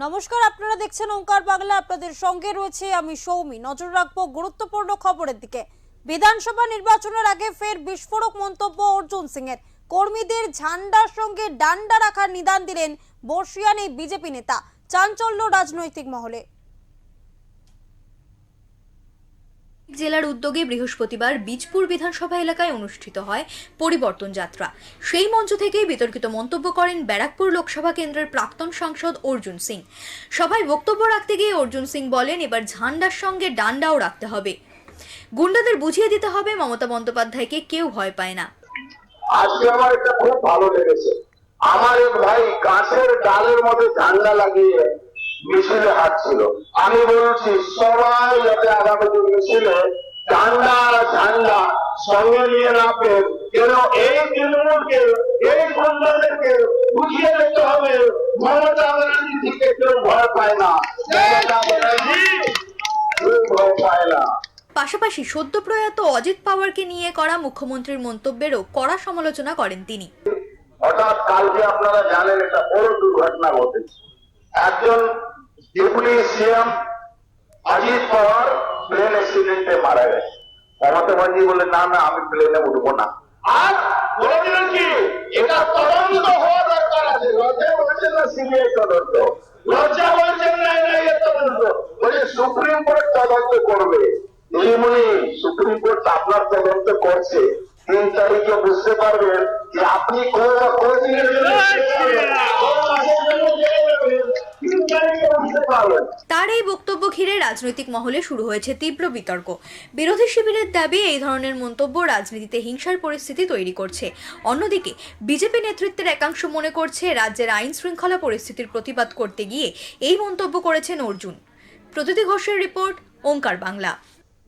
নমস্কার, আপনারা দেখছেন ওঙ্কার বাংলা। আপনাদের সঙ্গে রয়েছে আমি সৌমি। নজর রাখবো গুরুত্বপূর্ণ খবরের দিকে। বিধানসভা নির্বাচনের আগে ফের বিস্ফোরক মন্তব্য অর্জুন সিং এর। কর্মীদের ঝান্ডার সঙ্গে ডান্ডা রাখার নিদান দিলেন বর্ষিয়ান এই বিজেপি নেতা। চাঞ্চল্য রাজনৈতিক মহলে। জেলার উদ্যোগে বৃহস্পতিবার বীজপুর বিধানসভা এলাকায় অনুষ্ঠিত হয় পরিবর্তন যাত্রা। সেই মঞ্চ থেকেই বিতর্কিত মন্তব্য করেন ব্যারাকপুর লোকসভা কেন্দ্রের প্রাক্তন সাংসদ অর্জুন সিং। সভায় বক্তব্য রাখতে গিয়ে অর্জুন সিং বলেন, এবার ঝান্ডার সঙ্গে ডান্ডাও রাখতে হবে। গুন্ডাদের বুঝিয়ে দিতে হবে মমতা বন্দ্যোপাধ্যায়কে কেউ ভয় পায় না। আজকে আমার এটা খুব ভালো লেগেছে। আমার এক ভাই গাছের ডালের মধ্যে ঝান্ডা লাগিয়ে মিছিলে হাঁটছিল। আমি বলছি সবাই যাতে আগামী দিন মিছিলে ডান্ডা আর ঝান্ডা সঙ্গে নিয়ে নামবেন, কেন এই তৃণমূলকে, এই গুন্ডাদেরকে বুঝিয়ে দিতে হবে মমতা ব্যানার্জি থেকে কেউ ভয় পায় না, মমতা ব্যানার্জি কেউ ভয় পায় না। পাশাপাশি সদ্য প্রয়াত অজিত পাওয়ারকে নিয়ে করা মুখ্যমন্ত্রীর মন্তব্যেরও কড়া সমালোচনা করেন তিনি। হঠাৎ কালকে আপনারা জানেন একটা বড় দুর্ঘটনা ঘটেছে। একজন ডেপুটি সিএম অজিত পাওয়ার প্লেন অ্যাক্সিডেন্টে মারা গেছে। মমতা ব্যানার্জি বলে না না আমি প্লেনে উঠবো না। আর বলেছিলেন কি এটা তদন্ত হওয়া দরকার আছে। লজ্জা বলছেন না সিবিআই তদন্ত, লজ্জা বলছেন না এনআইএ তদন্ত, বলে সুপ্রিম কোর্ট তদন্ত করবে। দিদিমণি, সুপ্রিম কোর্ট আপনার তদন্ত করছে, 3 তারিখে বুঝতে পারবেন যে আপনি তার এই বক্তব্য ঘিরে রাজনৈতিক মহলে শুরু হয়েছে তীব্র বিতর্ক। বিরোধী শিবিরের দাবি, এই ধরনের মন্তব্য রাজনীতিতে হিংসার পরিস্থিতি তৈরি করছে। অন্যদিকে বিজেপি নেতৃত্বের একাংশ মনে করছে রাজ্যের আইন শৃঙ্খলা পরিস্থিতির প্রতিবাদ করতে গিয়ে এই মন্তব্য করেছেন অর্জুন। প্রতীতি ঘোষের রিপোর্ট, ওঙ্কার বাংলা।